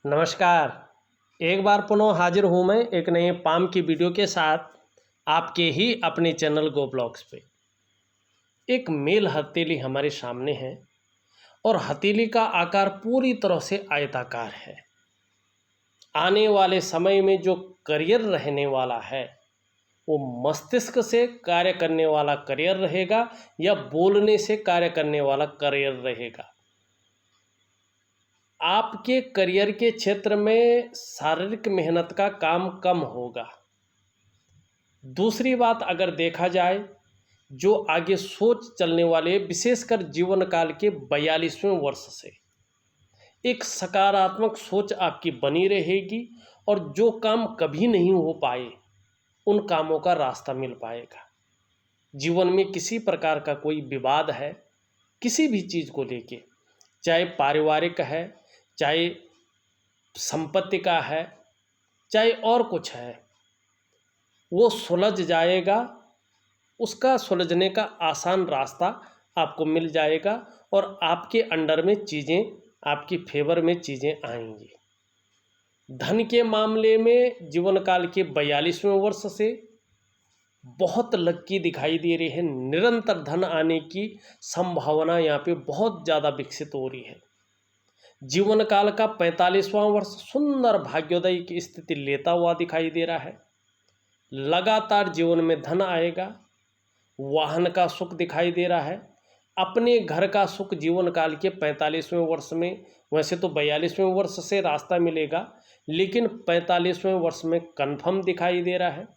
नमस्कार। एक बार पुनः हाजिर हूँ मैं एक नए पाम की वीडियो के साथ आपके ही अपने चैनल गो ब्लॉग्स पे। एक मेल हथेली हमारे सामने है और हथेली का आकार पूरी तरह से आयताकार है। आने वाले समय में जो करियर रहने वाला है वो मस्तिष्क से कार्य करने वाला करियर रहेगा या बोलने से कार्य करने वाला करियर रहेगा। आपके करियर के क्षेत्र में शारीरिक मेहनत का काम कम होगा। दूसरी बात अगर देखा जाए, जो आगे सोच चलने वाले विशेषकर जीवन काल के 42वें वर्ष से एक सकारात्मक सोच आपकी बनी रहेगी और जो काम कभी नहीं हो पाए उन कामों का रास्ता मिल पाएगा। जीवन में किसी प्रकार का कोई विवाद है, किसी भी चीज़ को लेके, चाहे पारिवारिक है, चाहे संपत्ति का है, चाहे और कुछ है, वो सुलझ जाएगा। उसका सुलझने का आसान रास्ता आपको मिल जाएगा और आपके अंडर में चीज़ें, आपकी फेवर में चीज़ें आएंगी। धन के मामले में जीवन काल के 42वें वर्ष से बहुत लक्की दिखाई दे रही है। निरंतर धन आने की संभावना यहाँ पे बहुत ज़्यादा विकसित हो रही है। जीवन काल का 45वां वर्ष सुंदर भाग्योदय की स्थिति लेता हुआ दिखाई दे रहा है। लगातार जीवन में धन आएगा, वाहन का सुख दिखाई दे रहा है, अपने घर का सुख जीवन काल के 45वें वर्ष में, वैसे तो 42वें वर्ष से रास्ता मिलेगा लेकिन 45वें वर्ष में कन्फर्म दिखाई दे रहा है।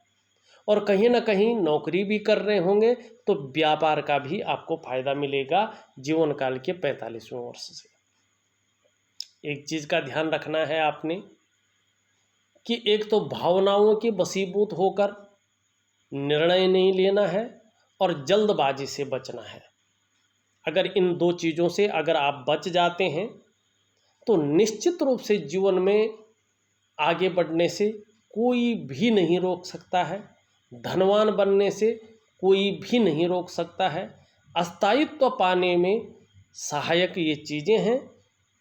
और कहीं ना कहीं नौकरी भी कर रहे होंगे तो व्यापार का भी आपको फायदा मिलेगा जीवन काल के 45वें वर्ष से। एक चीज़ का ध्यान रखना है आपने कि एक तो भावनाओं के वशीभूत होकर निर्णय नहीं लेना है और जल्दबाजी से बचना है। अगर इन दो चीज़ों से अगर आप बच जाते हैं तो निश्चित रूप से जीवन में आगे बढ़ने से कोई भी नहीं रोक सकता है। धनवान बनने से कोई भी नहीं रोक सकता है। अस्थायित्व पाने में सहायक ये चीज़ें हैं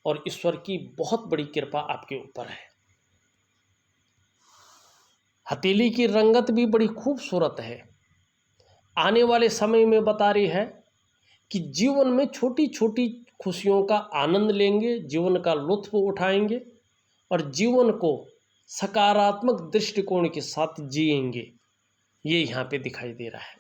और ईश्वर की बहुत बड़ी कृपा आपके ऊपर है। हथेली की रंगत भी बड़ी खूबसूरत है। आने वाले समय में बता रही है कि जीवन में छोटी छोटी खुशियों का आनंद लेंगे, जीवन का लुत्फ उठाएंगे और जीवन को सकारात्मक दृष्टिकोण के साथ जिएंगे। ये यहाँ पे दिखाई दे रहा है।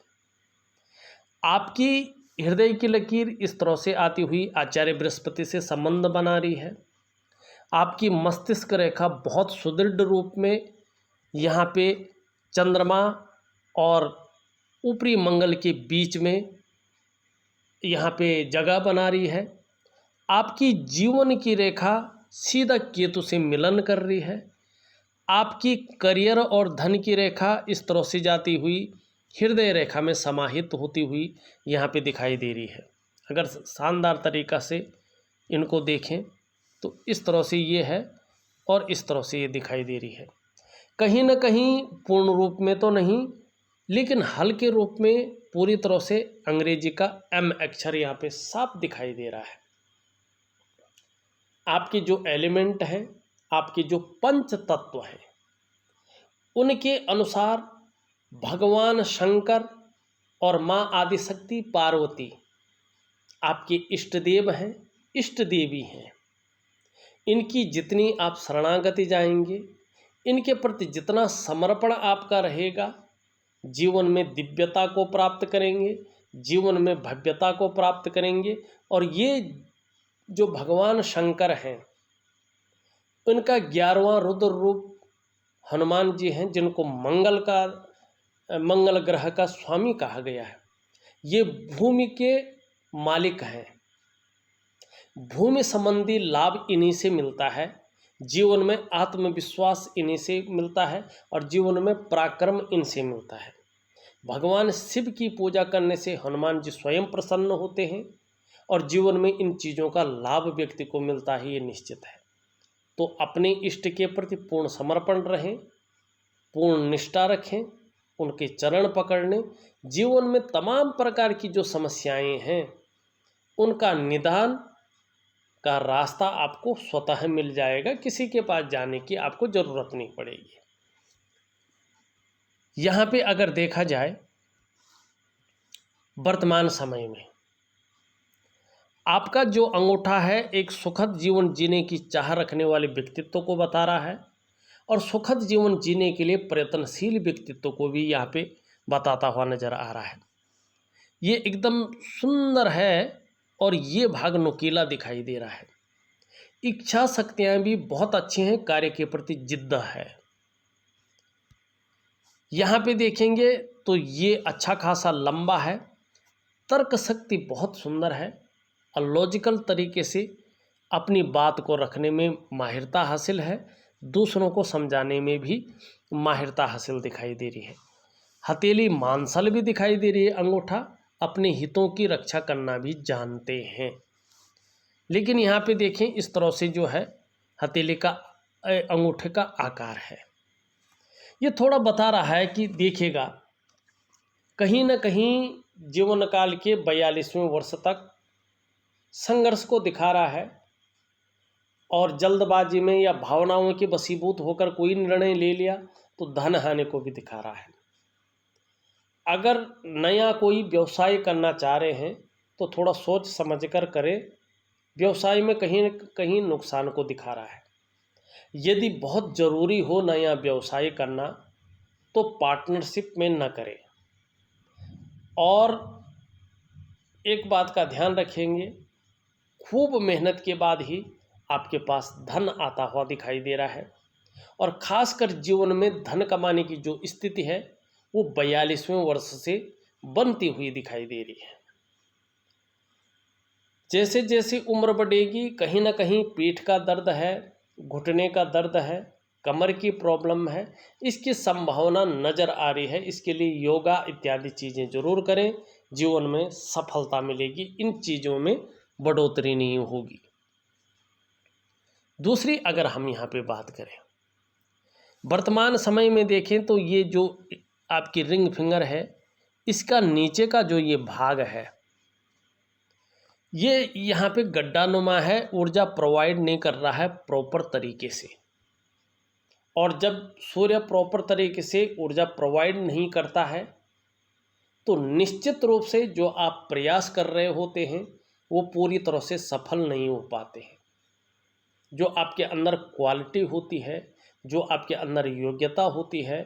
आपकी हृदय की लकीर इस तरह से आती हुई आचार्य बृहस्पति से संबंध बना रही है। आपकी मस्तिष्क रेखा बहुत सुदृढ़ रूप में यहाँ पे चंद्रमा और ऊपरी मंगल के बीच में यहाँ पे जगह बना रही है। आपकी जीवन की रेखा सीधा केतु से मिलन कर रही है। आपकी करियर और धन की रेखा इस तरह से जाती हुई हृदय रेखा में समाहित होती हुई यहाँ पे दिखाई दे रही है। अगर शानदार तरीक़ा से इनको देखें तो इस तरह से ये है और इस तरह से ये दिखाई दे रही है। कहीं ना कहीं पूर्ण रूप में तो नहीं लेकिन हल्के रूप में पूरी तरह से अंग्रेजी का एम अक्षर यहाँ पे साफ दिखाई दे रहा है। आपके जो एलिमेंट हैं, आपके जो पंच तत्व हैं, उनके अनुसार भगवान शंकर और माँ आदिशक्ति पार्वती आपके इष्ट देव हैं, इष्ट देवी हैं। इनकी जितनी आप शरणागति जाएंगे, इनके प्रति जितना समर्पण आपका रहेगा, जीवन में दिव्यता को प्राप्त करेंगे, जीवन में भव्यता को प्राप्त करेंगे। और ये जो भगवान शंकर हैं, उनका 11वां रुद्र रूप हनुमान जी हैं, जिनको मंगल ग्रह का स्वामी कहा गया है। ये भूमि के मालिक हैं। भूमि संबंधी लाभ इन्हीं से मिलता है। जीवन में आत्मविश्वास इन्हीं से मिलता है और जीवन में पराक्रम इनसे मिलता है। भगवान शिव की पूजा करने से हनुमान जी स्वयं प्रसन्न होते हैं और जीवन में इन चीज़ों का लाभ व्यक्ति को मिलता है, ये निश्चित है। तो अपने इष्ट के प्रति पूर्ण समर्पण रहें, पूर्ण निष्ठा रखें, उनके चरण पकड़ने। जीवन में तमाम प्रकार की जो समस्याएं हैं उनका निदान का रास्ता आपको स्वतः मिल जाएगा, किसी के पास जाने की आपको ज़रूरत नहीं पड़ेगी। यहाँ पे अगर देखा जाए वर्तमान समय में आपका जो अंगूठा है एक सुखद जीवन जीने की चाह रखने वाले व्यक्तित्व को बता रहा है और सुखद जीवन जीने के लिए प्रयत्नशील व्यक्तित्व को भी यहाँ पे बताता हुआ नजर आ रहा है। ये एकदम सुंदर है और ये भाग नुकीला दिखाई दे रहा है। इच्छा शक्तियाँ भी बहुत अच्छी हैं, कार्य के प्रति जिद्द है। यहाँ पे देखेंगे तो ये अच्छा खासा लंबा है, तर्क शक्ति बहुत सुंदर है और लॉजिकल तरीके से अपनी बात को रखने में माहिरता हासिल है, दूसरों को समझाने में भी माहिरता हासिल दिखाई दे रही है। हथेली मांसल भी दिखाई दे रही है, अंगूठा अपने हितों की रक्षा करना भी जानते हैं। लेकिन यहाँ पे देखें इस तरह से जो है हथेली का अंगूठे का आकार है, ये थोड़ा बता रहा है कि देखिएगा कहीं ना कहीं जीवन काल के 42वें वर्ष तक संघर्ष को दिखा रहा है और जल्दबाजी में या भावनाओं के वशीभूत होकर कोई निर्णय ले लिया तो धन हानि को भी दिखा रहा है। अगर नया कोई व्यवसाय करना चाह रहे हैं तो थोड़ा सोच समझकर करें, व्यवसाय में कहीं न कहीं नुकसान को दिखा रहा है। यदि बहुत ज़रूरी हो नया व्यवसाय करना तो पार्टनरशिप में न करें। और एक बात का ध्यान रखेंगे, खूब मेहनत के बाद ही आपके पास धन आता हुआ दिखाई दे रहा है और ख़ासकर जीवन में धन कमाने की जो स्थिति है वो 42वें वर्ष से बनती हुई दिखाई दे रही है। जैसे जैसे उम्र बढ़ेगी कहीं ना कहीं पीठ का दर्द है, घुटने का दर्द है, कमर की प्रॉब्लम है, इसकी संभावना नज़र आ रही है। इसके लिए योगा इत्यादि चीज़ें ज़रूर करें, जीवन में सफलता मिलेगी, इन चीज़ों में बढ़ोतरी नहीं होगी। दूसरी अगर हम यहाँ पे बात करें वर्तमान समय में देखें तो ये जो आपकी रिंग फिंगर है इसका नीचे का जो ये भाग है ये यहाँ पे गड्ढा नुमा है, ऊर्जा प्रोवाइड नहीं कर रहा है प्रॉपर तरीके से। और जब सूर्य प्रॉपर तरीके से ऊर्जा प्रोवाइड नहीं करता है तो निश्चित रूप से जो आप प्रयास कर रहे होते हैं वो पूरी तरह से सफल नहीं हो पाते हैं। जो आपके अंदर क्वालिटी होती है, जो आपके अंदर योग्यता होती है,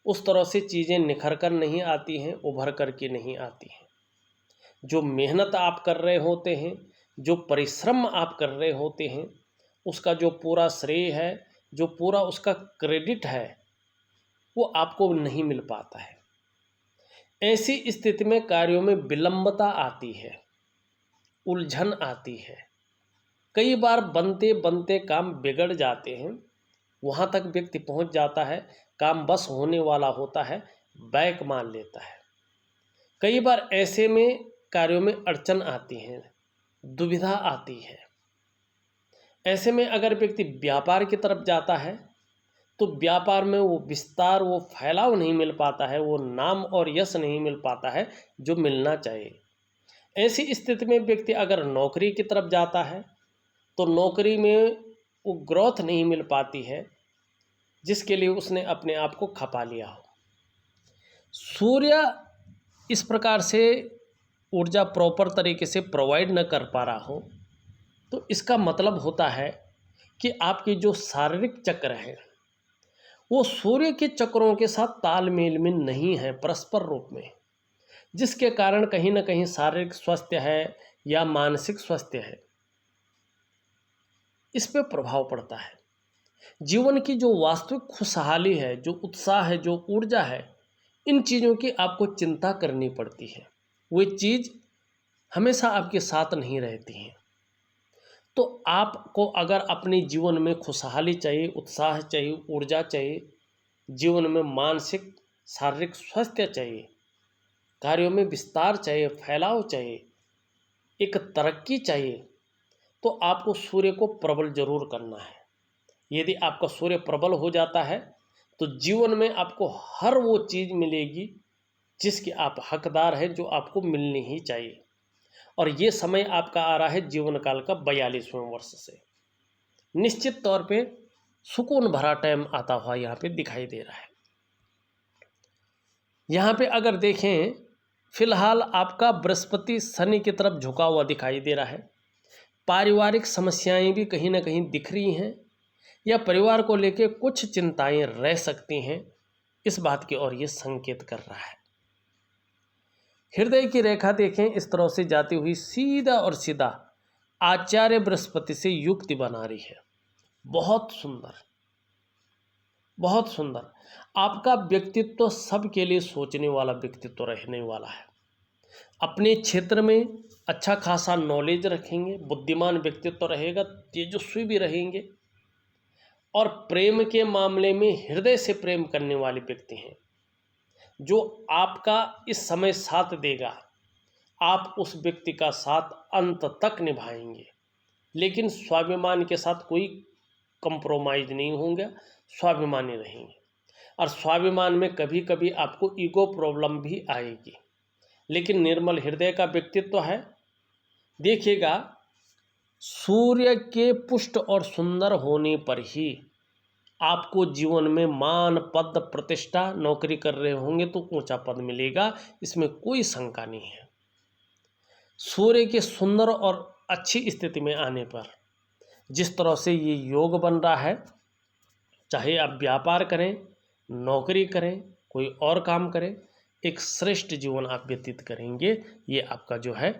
उस तरह से चीज़ें निखर कर नहीं आती हैं, उभर कर के नहीं आती हैं। जो मेहनत आप कर रहे होते हैं, जो परिश्रम आप कर रहे होते हैं, उसका जो पूरा श्रेय है, जो पूरा उसका क्रेडिट है वो आपको नहीं मिल पाता है। ऐसी स्थिति में कार्यों में विलंबता आती है, उलझन आती है, कई बार बनते बनते काम बिगड़ जाते हैं, वहाँ तक व्यक्ति पहुँच जाता है, काम बस होने वाला होता है, बैक मान लेता है। कई बार ऐसे में कार्यों में अड़चन आती है, दुविधा आती है। ऐसे में अगर व्यक्ति व्यापार की तरफ जाता है तो व्यापार में वो विस्तार, वो फैलाव नहीं मिल पाता है, वो नाम और यश नहीं मिल पाता है जो मिलना चाहिए। ऐसी स्थिति में व्यक्ति अगर नौकरी की तरफ जाता है तो नौकरी में वो ग्रोथ नहीं मिल पाती है जिसके लिए उसने अपने आप को खपा लिया हो। सूर्य इस प्रकार से ऊर्जा प्रॉपर तरीके से प्रोवाइड न कर पा रहा हो तो इसका मतलब होता है कि आपके जो शारीरिक चक्र हैं वो सूर्य के चक्रों के साथ तालमेल में नहीं है परस्पर रूप में, जिसके कारण कहीं ना कहीं शारीरिक स्वास्थ्य है या मानसिक स्वास्थ्य है इस पे प्रभाव पड़ता है। जीवन की जो वास्तविक खुशहाली है, जो उत्साह है, जो ऊर्जा है, इन चीज़ों की आपको चिंता करनी पड़ती है। वो चीज़ हमेशा आपके साथ नहीं रहती हैं। तो आपको अगर अपने जीवन में खुशहाली चाहिए, उत्साह चाहिए, ऊर्जा चाहिए, जीवन में मानसिक शारीरिक स्वास्थ्य चाहिए, कार्यों में विस्तार चाहिए, फैलाव चाहिए, एक तरक्की चाहिए, तो आपको सूर्य को प्रबल जरूर करना है। यदि आपका सूर्य प्रबल हो जाता है तो जीवन में आपको हर वो चीज़ मिलेगी जिसकी आप हकदार हैं, जो आपको मिलनी ही चाहिए। और ये समय आपका आ रहा है जीवन काल का 42वें वर्ष से। निश्चित तौर पे सुकून भरा टाइम आता हुआ यहाँ पे दिखाई दे रहा है। यहाँ पे अगर देखें, फिलहाल आपका बृहस्पति शनि की तरफ झुका हुआ दिखाई दे रहा है। पारिवारिक समस्याएं भी कहीं ना कहीं दिख रही हैं, या परिवार को लेके कुछ चिंताएं रह सकती हैं, इस बात की ओर ये संकेत कर रहा है। हृदय की रेखा देखें, इस तरह से जाती हुई सीधा और सीधा आचार्य बृहस्पति से युक्ति बना रही है। बहुत सुंदर, बहुत सुंदर। आपका व्यक्तित्व सबके लिए सोचने वाला व्यक्तित्व रहने वाला है। अपने क्षेत्र में अच्छा खासा नॉलेज रखेंगे, बुद्धिमान व्यक्तित्व रहेगा, तेजस्वी भी रहेंगे, और प्रेम के मामले में हृदय से प्रेम करने वाले व्यक्ति हैं। जो आपका इस समय साथ देगा, आप उस व्यक्ति का साथ अंत तक निभाएंगे, लेकिन स्वाभिमान के साथ कोई कंप्रोमाइज नहीं होंगे, स्वाभिमानी रहेंगे। और स्वाभिमान में कभी कभी आपको ईगो प्रॉब्लम भी आएगी, लेकिन निर्मल हृदय का व्यक्तित्व है। देखिएगा, सूर्य के पुष्ट और सुंदर होने पर ही आपको जीवन में मान, पद, प्रतिष्ठा, नौकरी कर रहे होंगे तो ऊंचा पद मिलेगा, इसमें कोई शंका नहीं है। सूर्य के सुंदर और अच्छी स्थिति में आने पर जिस तरह से ये योग बन रहा है, चाहे आप व्यापार करें, नौकरी करें, कोई और काम करें, एक श्रेष्ठ जीवन आप व्यतीत करेंगे, ये आपका जो है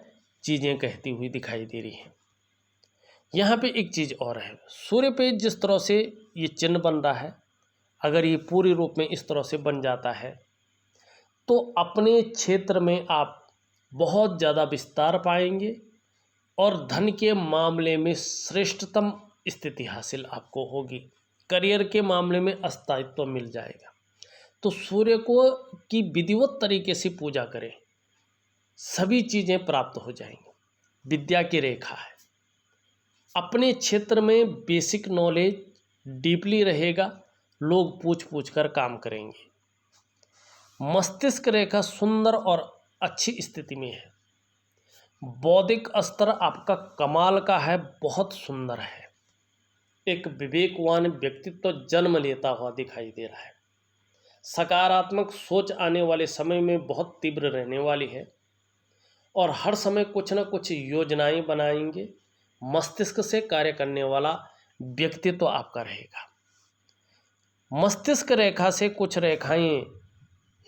चीज़ें कहती हुई दिखाई दे रही हैं। यहाँ पे एक चीज़ और है, सूर्य पे जिस तरह से ये चिन्ह बन रहा है, अगर ये पूरी रूप में इस तरह से बन जाता है तो अपने क्षेत्र में आप बहुत ज़्यादा विस्तार पाएंगे और धन के मामले में श्रेष्ठतम स्थिति हासिल आपको होगी। करियर के मामले में स्थायित्व मिल जाएगा। तो सूर्य को की विधिवत तरीके से पूजा करें, सभी चीज़ें प्राप्त हो जाएंगी। विद्या की रेखा है, अपने क्षेत्र में बेसिक नॉलेज डीपली रहेगा, लोग पूछ पूछ कर काम करेंगे। मस्तिष्क रेखा सुंदर और अच्छी स्थिति में है। बौद्धिक स्तर आपका कमाल का है, बहुत सुंदर है। एक विवेकवान व्यक्तित्व जन्म लेता हुआ दिखाई दे रहा है। सकारात्मक सोच आने वाले समय में बहुत तीव्र रहने वाली है और हर समय कुछ न कुछ योजनाएं बनाएंगे। मस्तिष्क से कार्य करने वाला व्यक्तित्व आपका रहेगा। मस्तिष्क रेखा से कुछ रेखाएं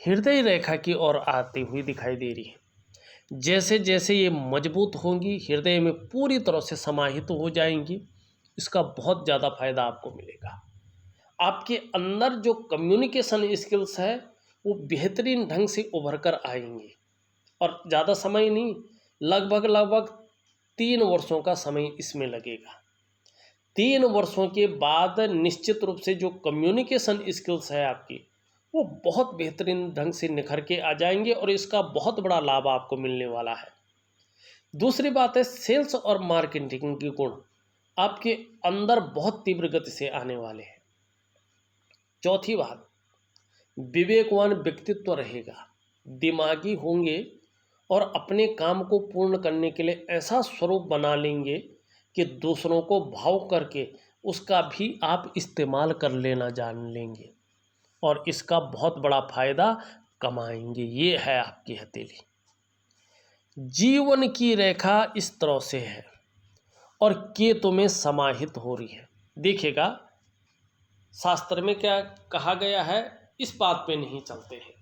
हृदय रेखा की ओर आती हुई दिखाई दे रही है। जैसे जैसे ये मजबूत होंगी, हृदय में पूरी तरह से समाहित हो जाएंगी, इसका बहुत ज़्यादा फायदा आपको मिलेगा। आपके अंदर जो कम्युनिकेशन स्किल्स है वो बेहतरीन ढंग से उभर कर आएंगी, और ज़्यादा समय नहीं, लगभग 3 वर्षों का समय इसमें लगेगा। 3 वर्षों के बाद निश्चित रूप से जो कम्युनिकेशन स्किल्स है आपकी, वो बहुत बेहतरीन ढंग से निखर के आ जाएंगे और इसका बहुत बड़ा लाभ आपको मिलने वाला है। दूसरी बात है, सेल्स और मार्केटिंग के गुण आपके अंदर बहुत तीव्र गति से आने वाले हैं। चौथी बात, विवेकवान व्यक्तित्व रहेगा, दिमागी होंगे और अपने काम को पूर्ण करने के लिए ऐसा स्वरूप बना लेंगे कि दूसरों को भाव करके उसका भी आप इस्तेमाल कर लेना जान लेंगे और इसका बहुत बड़ा फायदा कमाएंगे। ये है आपकी हथेली। जीवन की रेखा इस तरह से है और केतु में समाहित हो रही है। देखिएगा, शास्त्र में क्या कहा गया है, इस बात पे नहीं चलते हैं।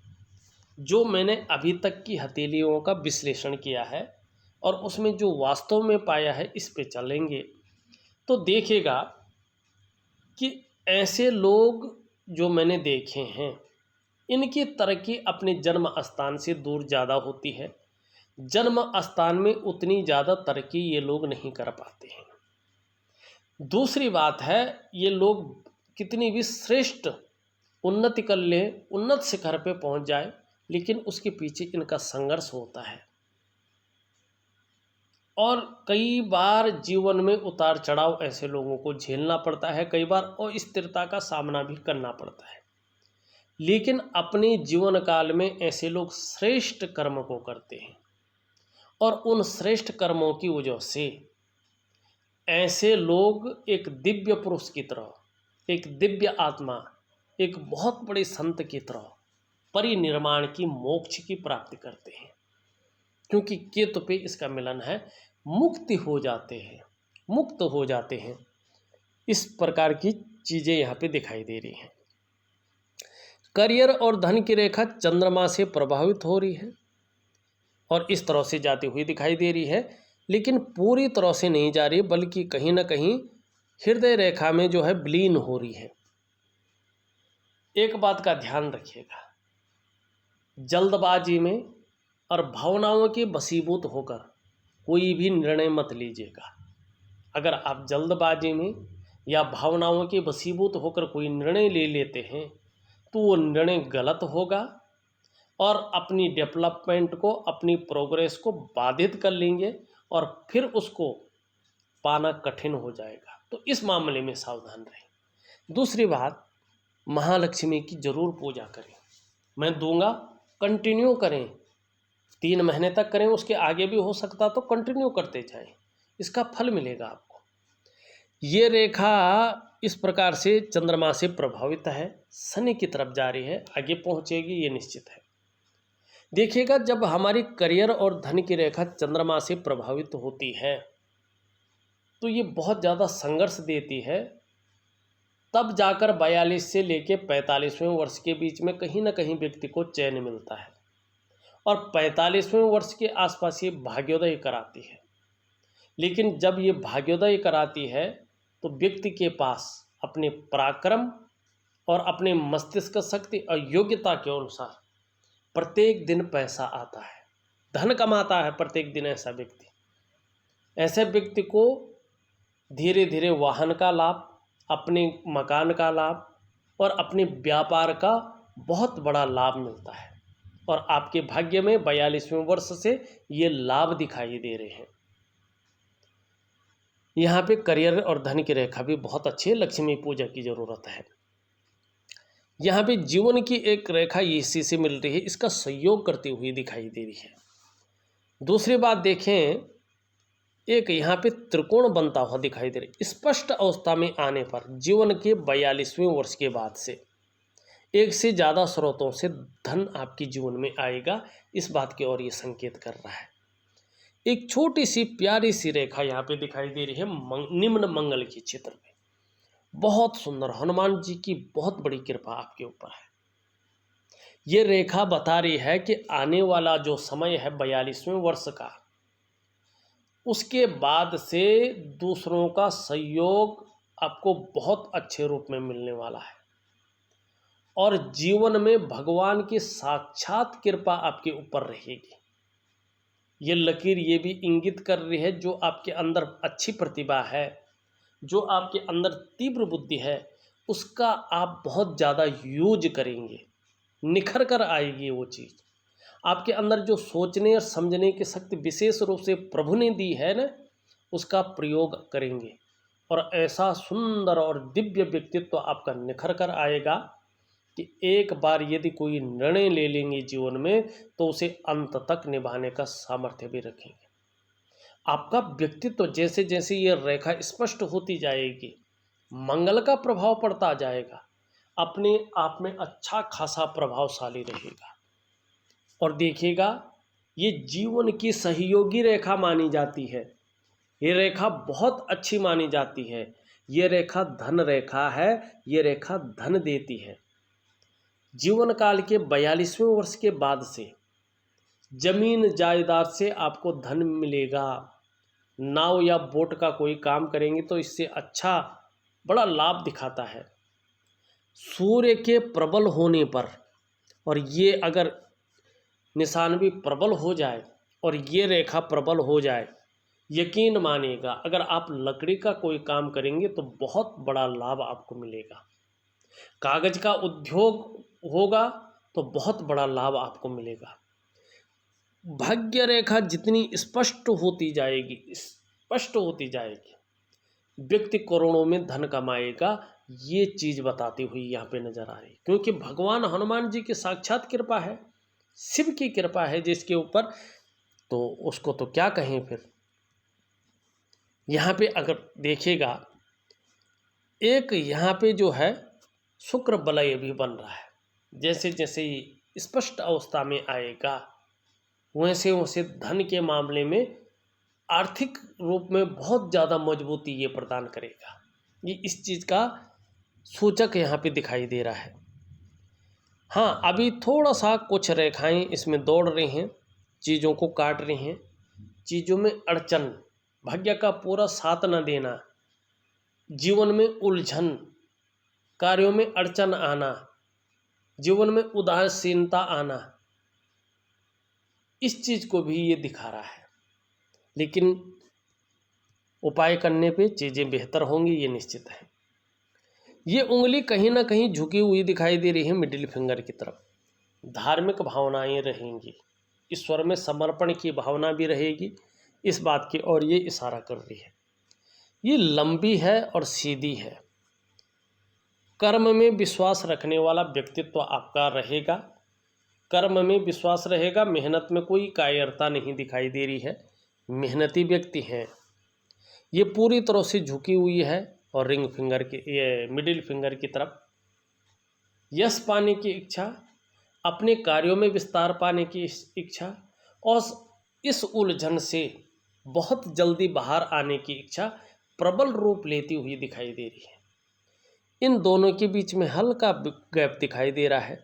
जो मैंने अभी तक की हथेलियों का विश्लेषण किया है और उसमें जो वास्तव में पाया है, इस पे चलेंगे तो देखिएगा कि ऐसे लोग जो मैंने देखे हैं, इनकी तरक्की अपने जन्म स्थान से दूर ज़्यादा होती है। जन्म स्थान में उतनी ज़्यादा तरक्की ये लोग नहीं कर पाते हैं। दूसरी बात है, ये लोग कितनी भी श्रेष्ठ उन्नति कर लें, उन्नत शिखर पे पहुंच जाए, लेकिन उसके पीछे इनका संघर्ष होता है और कई बार जीवन में उतार चढ़ाव ऐसे लोगों को झेलना पड़ता है, कई बार अस्थिरता का सामना भी करना पड़ता है। लेकिन अपने जीवन काल में ऐसे लोग श्रेष्ठ कर्म को करते हैं और उन श्रेष्ठ कर्मों की वजह से ऐसे लोग एक दिव्य पुरुष की तरह, एक दिव्य आत्मा, एक बहुत बड़े संत की तरह परिनिर्माण की, मोक्ष की प्राप्ति करते हैं। क्योंकि केतु पे इसका मिलन है, मुक्ति हो जाते हैं, मुक्त हो जाते हैं। इस प्रकार की चीज़ें यहाँ पे दिखाई दे रही हैं। करियर और धन की रेखा चंद्रमा से प्रभावित हो रही है और इस तरह से जाती हुई दिखाई दे रही है, लेकिन पूरी तरह से नहीं जा रही, बल्कि कहीं ना कहीं हृदय रेखा में जो है विलीन हो रही है। एक बात का ध्यान रखिएगा, जल्दबाजी में और भावनाओं के वशीभूत होकर कोई भी निर्णय मत लीजिएगा। अगर आप जल्दबाजी में या भावनाओं के वशीभूत होकर कोई निर्णय ले लेते हैं तो वो निर्णय गलत होगा और अपनी डेवलपमेंट को, अपनी प्रोग्रेस को बाधित कर लेंगे और फिर उसको पाना कठिन हो जाएगा। तो इस मामले में सावधान रहें। दूसरी बात, महालक्ष्मी की जरूर पूजा करें। मैं दूंगा, कंटिन्यू करें, 3 महीने तक करें, उसके आगे भी हो सकता तो कंटिन्यू करते जाएं, इसका फल मिलेगा आपको। ये रेखा इस प्रकार से चंद्रमा से प्रभावित है, शनि की तरफ जा रही है, आगे पहुंचेगी ये निश्चित है। देखिएगा, जब हमारी करियर और धन की रेखा चंद्रमा से प्रभावित होती है तो ये बहुत ज़्यादा संघर्ष देती है। तब जाकर 42 से लेके 45वें वर्ष के बीच में कहीं ना कहीं व्यक्ति को चैन मिलता है और 45वें वर्ष के आसपास ये भाग्योदय कराती है। लेकिन जब ये भाग्योदय कराती है तो व्यक्ति के पास अपने पराक्रम और अपने मस्तिष्क शक्ति और योग्यता के अनुसार प्रत्येक दिन पैसा आता है, धन कमाता है प्रत्येक दिन। ऐसे व्यक्ति को धीरे धीरे वाहन का लाभ, अपने मकान का लाभ और अपने व्यापार का बहुत बड़ा लाभ मिलता है और आपके भाग्य में 42वें वर्ष से ये लाभ दिखाई दे रहे हैं। यहाँ पे करियर और धन की रेखा भी बहुत अच्छी है, लक्ष्मी पूजा की ज़रूरत है। यहाँ पे जीवन की एक रेखा इसी से मिल रही है, इसका सहयोग करती हुई दिखाई दे रही है। दूसरी बात देखें, एक यहाँ पे त्रिकोण बनता हुआ दिखाई दे रहा है। स्पष्ट अवस्था में आने पर जीवन के 42वें वर्ष के बाद से एक से ज़्यादा स्रोतों से धन आपके जीवन में आएगा, इस बात की ओर ये संकेत कर रहा है। एक छोटी सी प्यारी सी रेखा यहाँ पे दिखाई दे रही है निम्न मंगल के क्षेत्र में, बहुत सुंदर, हनुमान जी की बहुत बड़ी कृपा आपके ऊपर है। ये रेखा बता रही है कि आने वाला जो समय है 42वें वर्ष का, उसके बाद से दूसरों का सहयोग आपको बहुत अच्छे रूप में मिलने वाला है और जीवन में भगवान की साक्षात कृपा आपके ऊपर रहेगी। ये लकीर ये भी इंगित कर रही है, जो आपके अंदर अच्छी प्रतिभा है, जो आपके अंदर तीव्र बुद्धि है, उसका आप बहुत ज़्यादा यूज करेंगे, निखर कर आएगी वो चीज़। आपके अंदर जो सोचने और समझने की शक्ति विशेष रूप से प्रभु ने दी है ना, उसका प्रयोग करेंगे और ऐसा सुंदर और दिव्य व्यक्तित्व आपका निखर कर आएगा कि एक बार यदि कोई निर्णय ले लेंगे जीवन में तो उसे अंत तक निभाने का सामर्थ्य भी रखेंगे। आपका व्यक्तित्व जैसे जैसे ये रेखा स्पष्ट होती जाएगी, मंगल का प्रभाव पड़ता जाएगा, अपने आप में अच्छा खासा प्रभावशाली रहेगा। और देखिएगा, ये जीवन की सहयोगी रेखा मानी जाती है, ये रेखा बहुत अच्छी मानी जाती है। ये रेखा धन रेखा है, ये रेखा धन देती है। जीवन काल के 42वें वर्ष के बाद से जमीन जायदाद से आपको धन मिलेगा। नाव या बोट का कोई काम करेंगे तो इससे अच्छा बड़ा लाभ दिखाता है। सूर्य के प्रबल होने पर, और ये अगर निशान भी प्रबल हो जाए और ये रेखा प्रबल हो जाए, यकीन मानिएगा अगर आप लकड़ी का कोई काम करेंगे तो बहुत बड़ा लाभ आपको मिलेगा। कागज का उद्योग होगा तो बहुत बड़ा लाभ आपको मिलेगा। भाग्य रेखा जितनी स्पष्ट होती जाएगी, व्यक्ति करोड़ों में धन कमाएगा, ये चीज़ बताती हुई यहाँ पे नजर आ रही। क्योंकि भगवान हनुमान जी की साक्षात कृपा है, शिव की कृपा है जिसके ऊपर, तो उसको तो क्या कहें फिर। यहाँ पे अगर देखिएगा, एक यहाँ पे जो है शुक्र बलय भी बन रहा है। जैसे जैसे ही स्पष्ट अवस्था में आएगा वैसे वैसे धन के मामले में आर्थिक रूप में बहुत ज़्यादा मजबूती ये प्रदान करेगा। ये इस चीज़ का सूचक यहाँ पे दिखाई दे रहा है। हाँ, अभी थोड़ा सा कुछ रेखाएं इसमें दौड़ रही हैं, चीज़ों को काट रही हैं, चीज़ों में अड़चन, भाग्य का पूरा साथ न देना, जीवन में उलझन, कार्यों में अड़चन आना, जीवन में उदासीनता आना, इस चीज़ को भी ये दिखा रहा है। लेकिन उपाय करने पे चीज़ें बेहतर होंगी, ये निश्चित है। ये उंगली कहीं ना कहीं झुकी हुई दिखाई दे रही है मिडिल फिंगर की तरफ। धार्मिक भावनाएं रहेंगी, ईश्वर में समर्पण की भावना भी रहेगी, इस बात की ओर ये इशारा कर रही है। ये लंबी है और सीधी है। कर्म में विश्वास रखने वाला व्यक्तित्व आपका रहेगा, कर्म में विश्वास रहेगा, मेहनत में कोई कायरता नहीं दिखाई दे रही है, मेहनती व्यक्ति हैं। ये पूरी तरह से झुकी हुई है और रिंग फिंगर की, ये मिडिल फिंगर की तरफ यश पाने की इच्छा, अपने कार्यों में विस्तार पाने की इच्छा और इस उलझन से बहुत जल्दी बाहर आने की इच्छा प्रबल रूप लेती हुई दिखाई दे रही है। इन दोनों के बीच में हल्का गैप दिखाई दे रहा है।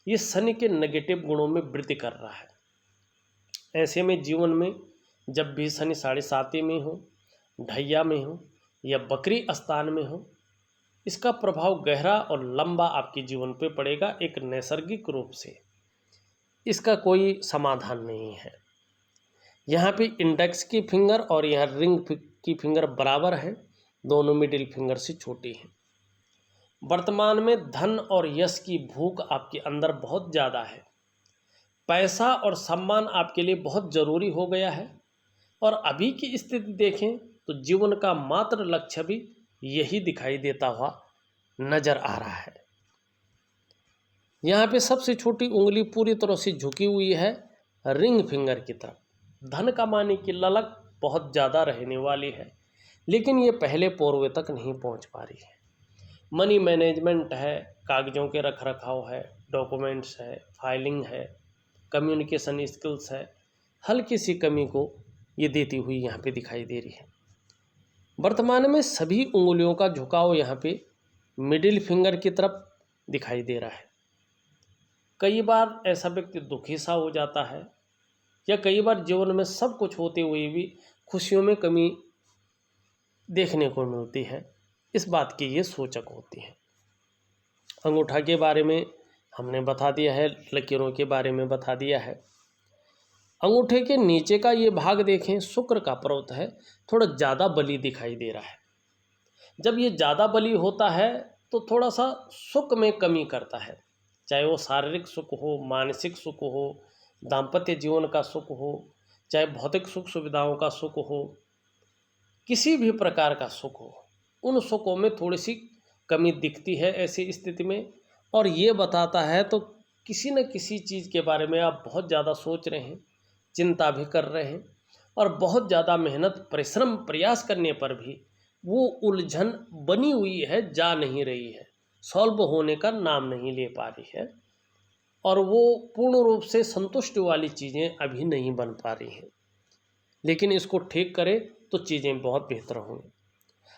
ये शनि के नेगेटिव गुणों में वृद्धि कर रहा है। ऐसे में जीवन में जब भी शनि 7.5 में हो, ढैया में हो या बकरी स्थान में हो, इसका प्रभाव गहरा और लंबा आपके जीवन पे पड़ेगा एक नैसर्गिक रूप से। इसका कोई समाधान नहीं है। यहाँ पे इंडेक्स की फिंगर और यहाँ रिंग की फिंगर बराबर है, दोनों मिडिल फिंगर से छोटी हैं। वर्तमान में धन और यश की भूख आपके अंदर बहुत ज़्यादा है। पैसा और सम्मान आपके लिए बहुत ज़रूरी हो गया है और अभी की स्थिति देखें तो जीवन का मात्र लक्ष्य भी यही दिखाई देता हुआ नजर आ रहा है। यहाँ पे सबसे छोटी उंगली पूरी तरह से झुकी हुई है रिंग फिंगर की तरफ। धन कमाने की ललक बहुत ज़्यादा रहने वाली है, लेकिन ये पहले पोरवे तक नहीं पहुँच पा रही है। मनी मैनेजमेंट है, कागज़ों के रख रखाव है, डॉक्यूमेंट्स है, फाइलिंग है, कम्युनिकेशन स्किल्स है, हल्की सी कमी को ये देती हुई यहाँ पे दिखाई दे रही है। वर्तमान में सभी उंगलियों का झुकाव यहाँ पे मिडिल फिंगर की तरफ दिखाई दे रहा है। कई बार ऐसा व्यक्ति दुखी सा हो जाता है या कई बार जीवन में सब कुछ होते हुए भी खुशियों में कमी देखने को मिलती है। इस बात की ये सूचक होती है। अंगूठा के बारे में हमने बता दिया है, लकीरों के बारे में बता दिया है। अंगूठे के नीचे का ये भाग देखें, शुक्र का पर्वत है, थोड़ा ज़्यादा बली दिखाई दे रहा है। जब ये ज़्यादा बली होता है तो थोड़ा सा सुख में कमी करता है, चाहे वो शारीरिक सुख हो, मानसिक सुख हो, दाम्पत्य जीवन का सुख हो, चाहे भौतिक सुख सुविधाओं का सुख हो, किसी भी प्रकार का सुख हो, उन सुखों में थोड़ी सी कमी दिखती है ऐसी स्थिति में। और ये बताता है तो किसी न किसी चीज़ के बारे में आप बहुत ज़्यादा सोच रहे हैं, चिंता भी कर रहे हैं और बहुत ज़्यादा मेहनत, परिश्रम, प्रयास करने पर भी वो उलझन बनी हुई है, जा नहीं रही है, सॉल्व होने का नाम नहीं ले पा रही है और वो पूर्ण रूप से संतुष्टि वाली चीज़ें अभी नहीं बन पा रही हैं। लेकिन इसको ठीक करें तो चीज़ें बहुत बेहतर होंगी।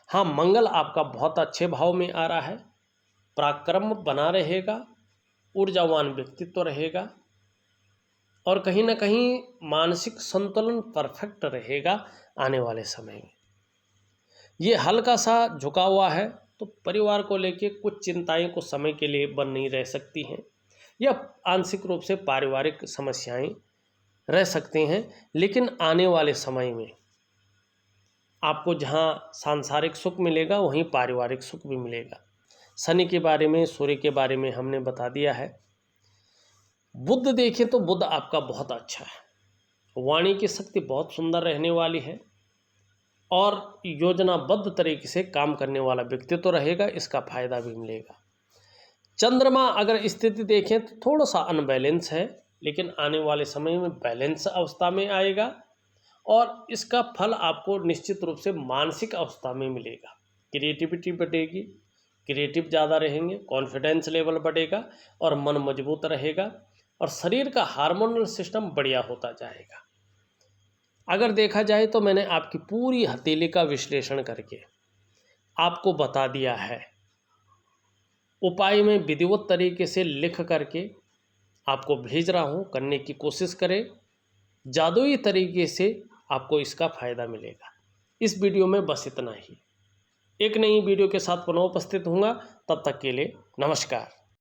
हाँ, मंगल आपका बहुत अच्छे भाव में आ रहा है, पराक्रम बना रहेगा, ऊर्जावान व्यक्तित्व रहेगा और कहीं ना कहीं मानसिक संतुलन परफेक्ट रहेगा आने वाले समय में। ये हल्का सा झुका हुआ है तो परिवार को लेके कुछ चिंताएं कुछ समय के लिए बन नहीं रह सकती हैं या आंशिक रूप से पारिवारिक समस्याएं रह सकती हैं। लेकिन आने वाले समय में आपको जहां सांसारिक सुख मिलेगा वहीं पारिवारिक सुख भी मिलेगा। शनि के बारे में, सूर्य के बारे में हमने बता दिया है। बुध देखें तो बुध आपका बहुत अच्छा है, वाणी की शक्ति बहुत सुंदर रहने वाली है और योजनाबद्ध तरीके से काम करने वाला व्यक्तित्व रहेगा, इसका फायदा भी मिलेगा। चंद्रमा अगर स्थिति देखें तो थोड़ा सा अनबैलेंस है, लेकिन आने वाले समय में बैलेंस अवस्था में आएगा और इसका फल आपको निश्चित रूप से मानसिक अवस्था में मिलेगा। क्रिएटिविटी बढ़ेगी, क्रिएटिव ज़्यादा रहेंगे, कॉन्फिडेंस लेवल बढ़ेगा और मन मजबूत रहेगा और शरीर का हार्मोनल सिस्टम बढ़िया होता जाएगा। अगर देखा जाए तो मैंने आपकी पूरी हथेली का विश्लेषण करके आपको बता दिया है। उपाय में विधिवत तरीके से लिख करके आपको भेज रहा हूँ, करने की कोशिश करें। जादुई तरीके से आपको इसका फ़ायदा मिलेगा। इस वीडियो में बस इतना ही। एक नई वीडियो के साथ पुनः उपस्थित होऊंगा, तब तक के लिए नमस्कार।